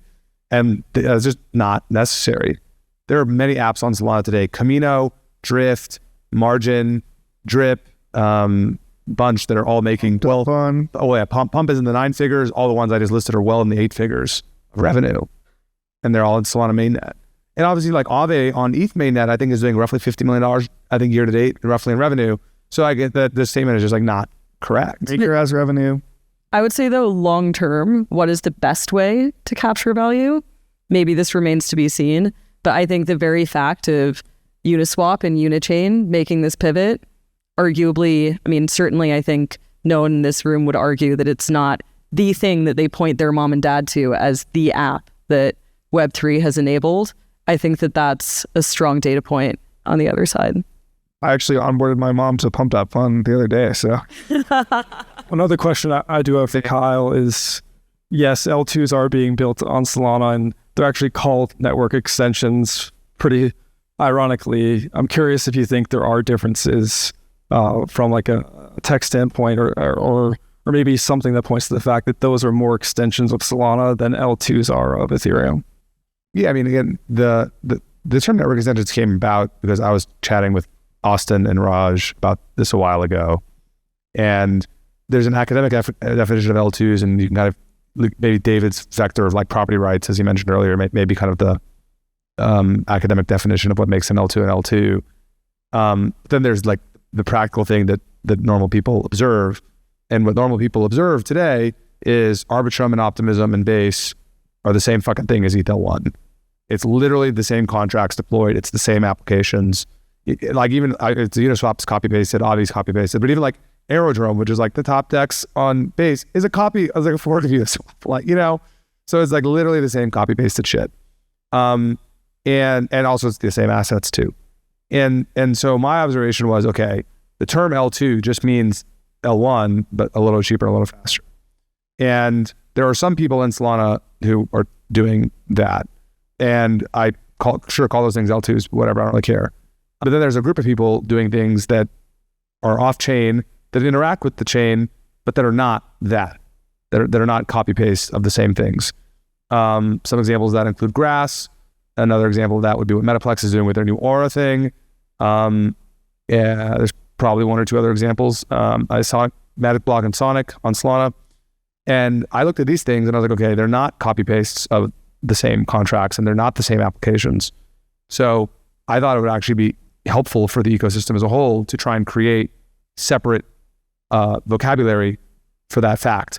And it's just not necessary. There are many apps on Solana today: Camino, Drift, Margin, Drip, bunch that are all making fun. Oh yeah, Pump is in the 9 figures. All the ones I just listed are well in the 8 figures of revenue, and they're all in Solana mainnet. And obviously, like Aave on ETH mainnet, I think is doing roughly $50 million, I think, year to date, roughly in revenue. So I get that this statement is just like not correct. Maker has revenue. I would say, though, long term, what is the best way to capture value? Maybe this remains to be seen. But I think the very fact of Uniswap and Unichain making this pivot, arguably, I mean, certainly I think no one in this room would argue that it's not the thing that they point their mom and dad to as the app that Web3 has enabled. I think that that's a strong data point on the other side. I actually onboarded my mom to Pump That Fun the other day, so. Another question I do have for Kyle is, yes, L2s are being built on Solana, and they're actually called network extensions pretty ironically. I'm curious if you think there are differences from like a tech standpoint or maybe something that points to the fact that those are more extensions of Solana than L2s are of Ethereum. Yeah, I mean, again, the term network extensions came about because I was chatting with Austin and Raj about this a while ago. And there's an academic definition of L2s, and you can kind of, maybe David's vector of like property rights, as you mentioned earlier, may be kind of the academic definition of what makes an L2 an L2. Then there's like the practical thing that normal people observe. And what normal people observe today is Arbitrum and Optimism and Base are the same fucking thing as ETH L1. It's literally the same contracts deployed. It's the same applications. Like even it's Uniswap's copy pasted, Aave's copy pasted, but even like Aerodrome, which is like the top decks on Base, is a copy of like a fork of Uniswap. Like, you know, so it's like literally the same copy pasted shit. And also it's the same assets too. And so my observation was, okay, the term L2 just means L1, but a little cheaper, a little faster. And there are some people in Solana who are doing that. And I call those things L2s, whatever, I don't really care. But then there's a group of people doing things that are off-chain, that interact with the chain, but that are not that. That are not copy-paste of the same things. Some examples of that include Grass. Another example of that would be what Metaplex is doing with their new Aura thing. Yeah, there's probably one or two other examples. I saw Matterblog and Sonic on Solana. And I looked at these things and I was like, okay, they're not copy-pastes of the same contracts and they're not the same applications. So I thought it would actually be helpful for the ecosystem as a whole to try and create separate vocabulary for that fact.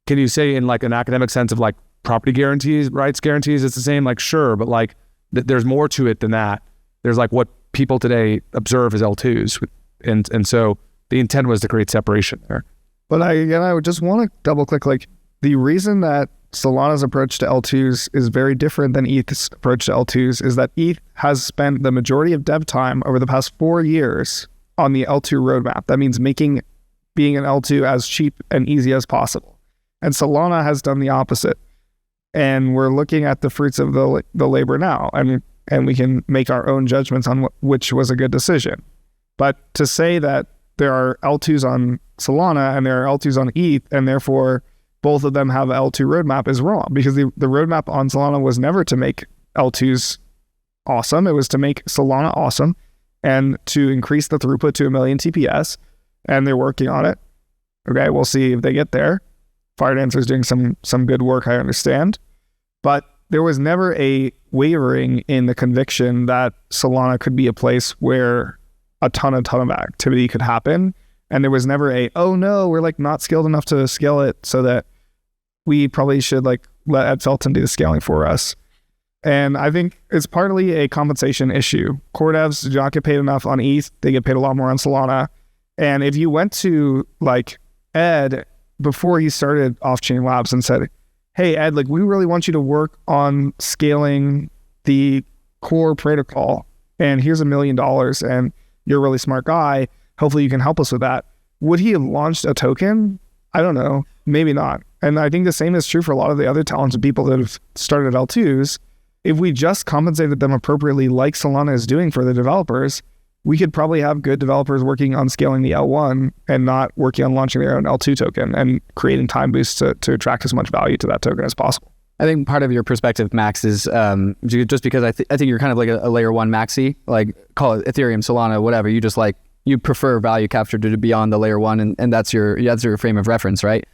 Can you say in like an academic sense of like property guarantees, rights guarantees, it's the same? Like, sure, but like there's more to it than that. There's like what people today observe as L2s. And so the intent was to create separation there. But I would just want to double click, like the reason that Solana's approach to L2s is very different than ETH's approach to L2s is that ETH has spent the majority of dev time over the past 4 years on the L2 roadmap. That means being an L2 as cheap and easy as possible. And Solana has done the opposite. and we're looking at the fruits of the labor now, and we can make our own judgments on which was a good decision. But to say that there are L2s on Solana and there are L2s on ETH, and therefore both of them have an L2 roadmap is wrong, because the roadmap on Solana was never to make L2s awesome. It was to make Solana awesome and to increase the throughput to 1 million TPS, and they're working on it. Okay, we'll see if they get there. Firedancer is doing some good work, I understand. But there was never a wavering in the conviction that Solana could be a place where a ton of activity could happen. And there was never oh no, we're like not skilled enough to scale it, so that we probably should like let Ed Felton do the scaling for us. And I think it's partly a compensation issue. Core devs do not get paid enough on ETH. They get paid a lot more on Solana. And if you went to like Ed before he started Off-Chain Labs and said, hey, Ed, like we really want you to work on scaling the core protocol, and here's $1 million, and you're a really smart guy, hopefully you can help us with that. Would he have launched a token? I don't know. Maybe not. And I think the same is true for a lot of the other talented people that have started L2s. If we just compensated them appropriately, like Solana is doing for the developers, we could probably have good developers working on scaling the L1 and not working on launching their own L2 token and creating time boosts to attract as much value to that token as possible. I think part of your perspective, Max, is just because I think you're kind of like a layer one maxi, like call it Ethereum, Solana, whatever. You just like, you prefer value capture to beyond the layer one, and that's your frame of reference, right?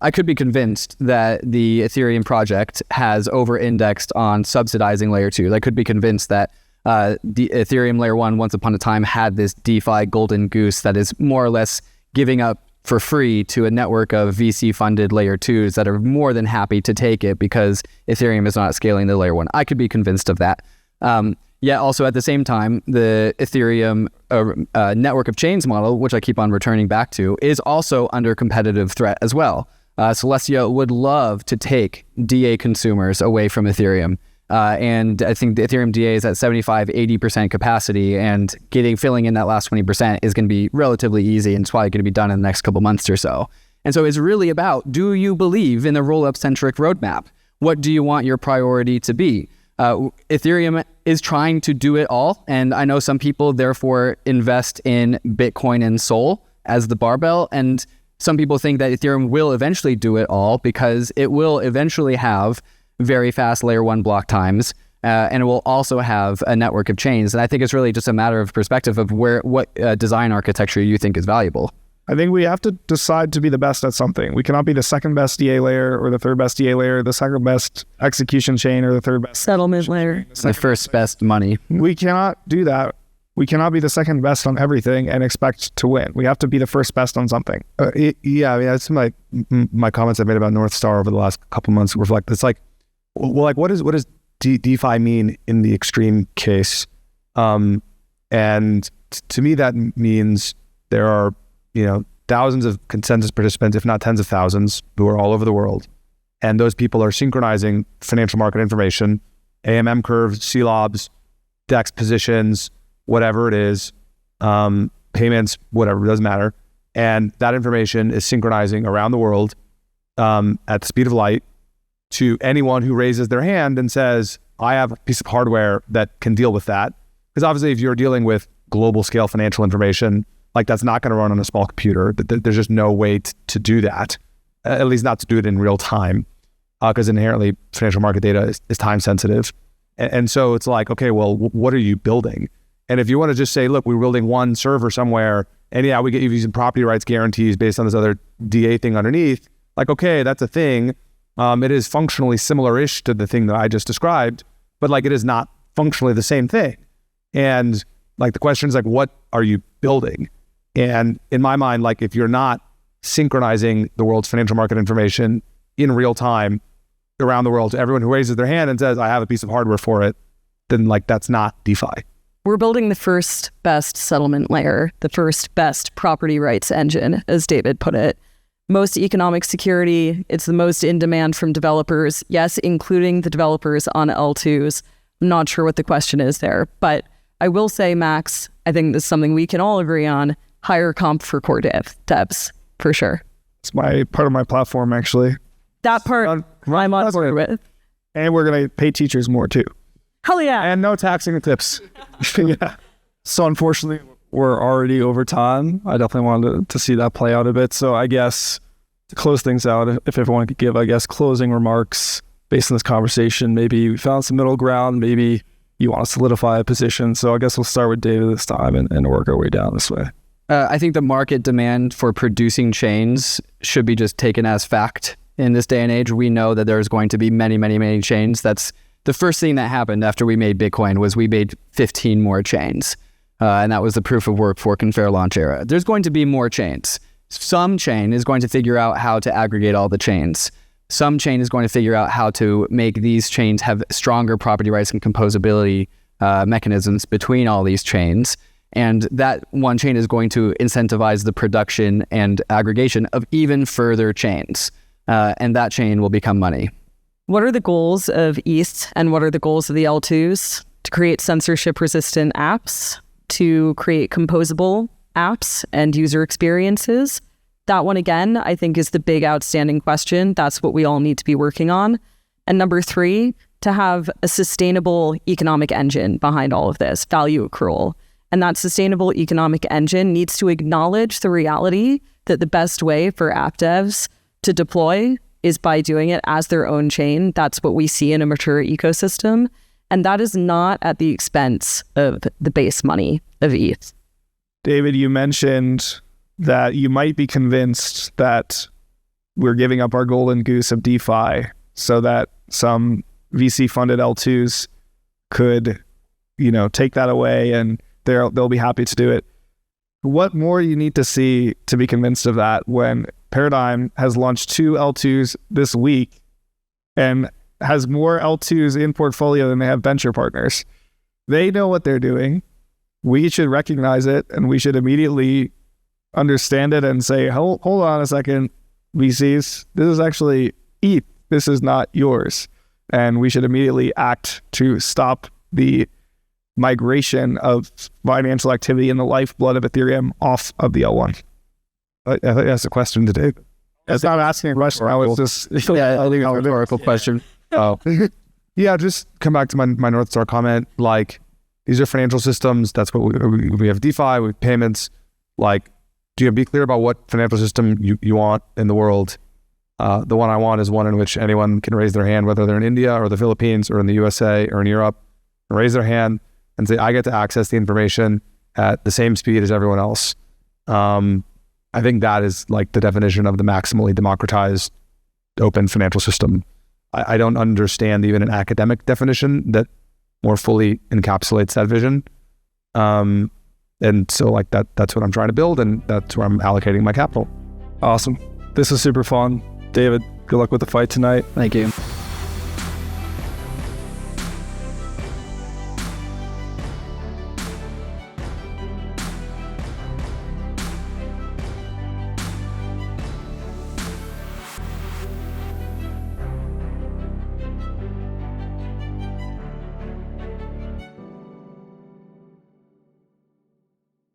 I could be convinced that the Ethereum project has over-indexed on subsidizing layer two. I could be convinced that the Ethereum layer one once upon a time had this DeFi golden goose that is more or less giving up for free to a network of VC funded layer twos that are more than happy to take it because Ethereum is not scaling the layer one. I could be convinced of that. Yet also at the same time, the Ethereum network of chains model, which I keep on returning back to, is also under competitive threat as well. Celestia would love to take DA consumers away from Ethereum. And I think the Ethereum DA is at 75-80% capacity, and filling in that last 20% is going to be relatively easy, and it's probably going to be done in the next couple months or so. And so it's really about, do you believe in the Rollup-Centric Roadmap? What do you want your priority to be? Ethereum is trying to do it all, and I know some people therefore invest in Bitcoin and Sol as the barbell, and some people think that Ethereum will eventually do it all because it will eventually have very fast layer one block times, and it will also have a network of chains. And I think it's really just a matter of perspective of what design architecture you think is valuable. I think we have to decide to be the best at something. We cannot be the second best DA layer or the third best DA layer, the second best execution chain or the third best settlement layer, the first best money. We cannot do that. We cannot be the second best on everything and expect to win. We have to be the first best on something. Yeah, I mean, that's my comments I made about North Star over the last couple months reflect. It's like, well, like what does DeFi mean in the extreme case? And to me, that means there are, thousands of consensus participants, if not tens of thousands, who are all over the world. And those people are synchronizing financial market information, AMM curves, CLOBs, DEX positions, whatever it is, payments, whatever, it doesn't matter. And that information is synchronizing around the world at the speed of light to anyone who raises their hand and says, I have a piece of hardware that can deal with that. Because obviously if you're dealing with global scale financial information, like that's not going to run on a small computer. There's just no way to do that, at least not to do it in real time, because inherently financial market data is time sensitive. And so it's like, okay, well, what are you building? And if you want to just say, look, we're building one server somewhere, and yeah, we get you using property rights guarantees based on this other DA thing underneath, like, okay, that's a thing. It is functionally similar-ish to the thing that I just described, but like it is not functionally the same thing. And like the question is like, what are you building? And in my mind, like if you're not synchronizing the world's financial market information in real time around the world to everyone who raises their hand and says, I have a piece of hardware for it, then like that's not DeFi. We're building the first best settlement layer, the first best property rights engine, as David put it. Most economic security, it's the most in demand from developers, yes, including the developers on L2s. I'm not sure what the question is there, but I will say, Max, I think this is something we can all agree on, higher comp for core devs, for sure. It's part of my platform, actually. That part I'm on board with. And we're going to pay teachers more too. Hell yeah. And no taxing the tips. Yeah. So unfortunately, we're already over time. I definitely wanted to see that play out a bit. So I guess to close things out, if everyone could give, I guess, closing remarks based on this conversation, maybe we found some middle ground, maybe you want to solidify a position. So I guess we'll start with David this time and work our way down this way. I think the market demand for producing chains should be just taken as fact. In this day and age, we know that there's going to be many, many, many chains. That's the first thing that happened after we made Bitcoin was we made 15 more chains. And that was the proof of work fork and fair launch era. There's going to be more chains. Some chain is going to figure out how to aggregate all the chains. Some chain is going to figure out how to make these chains have stronger property rights and composability mechanisms between all these chains. And that one chain is going to incentivize the production and aggregation of even further chains. And that chain will become money. What are the goals of ETH and what are the goals of the L2s? To create censorship-resistant apps, to create composable apps and user experiences. That one, again, I think is the big outstanding question. That's what we all need to be working on. And number 3, to have a sustainable economic engine behind all of this, value accrual. And that sustainable economic engine needs to acknowledge the reality that the best way for app devs to deploy is by doing it as their own chain. That's what we see in a mature ecosystem. And that is not at the expense of the base money of ETH. David, you mentioned that you might be convinced that we're giving up our golden goose of DeFi so that some VC-funded L2s could, take that away and they'll be happy to do it. What more you need to see to be convinced of that when Paradigm has launched 2 L2s this week and has more L2s in portfolio than they have venture partners? They know what they're doing. We should recognize it and we should immediately understand it and say, hold on a second, VCs, this is actually ETH. This is not yours. And we should immediately act to stop the migration of financial activity in the lifeblood of Ethereum off of the L1. I think that's a question to David. It's not asking a question. I was just Yeah, I think a rhetorical question. Oh, yeah. Just come back to my North Star comment. Like, these are financial systems. That's what we have. DeFi, we have payments. Like, do you be clear about what financial system you want in the world? The one I want is one in which anyone can raise their hand, whether they're in India or the Philippines or in the USA or in Europe, and raise their hand and say, I get to access the information at the same speed as everyone else. I think that is like the definition of the maximally democratized open financial system. I don't understand even an academic definition that more fully encapsulates that vision. And so like that's what I'm trying to build, and that's where I'm allocating my capital. Awesome. This is super fun. David, good luck with the fight tonight. Thank you.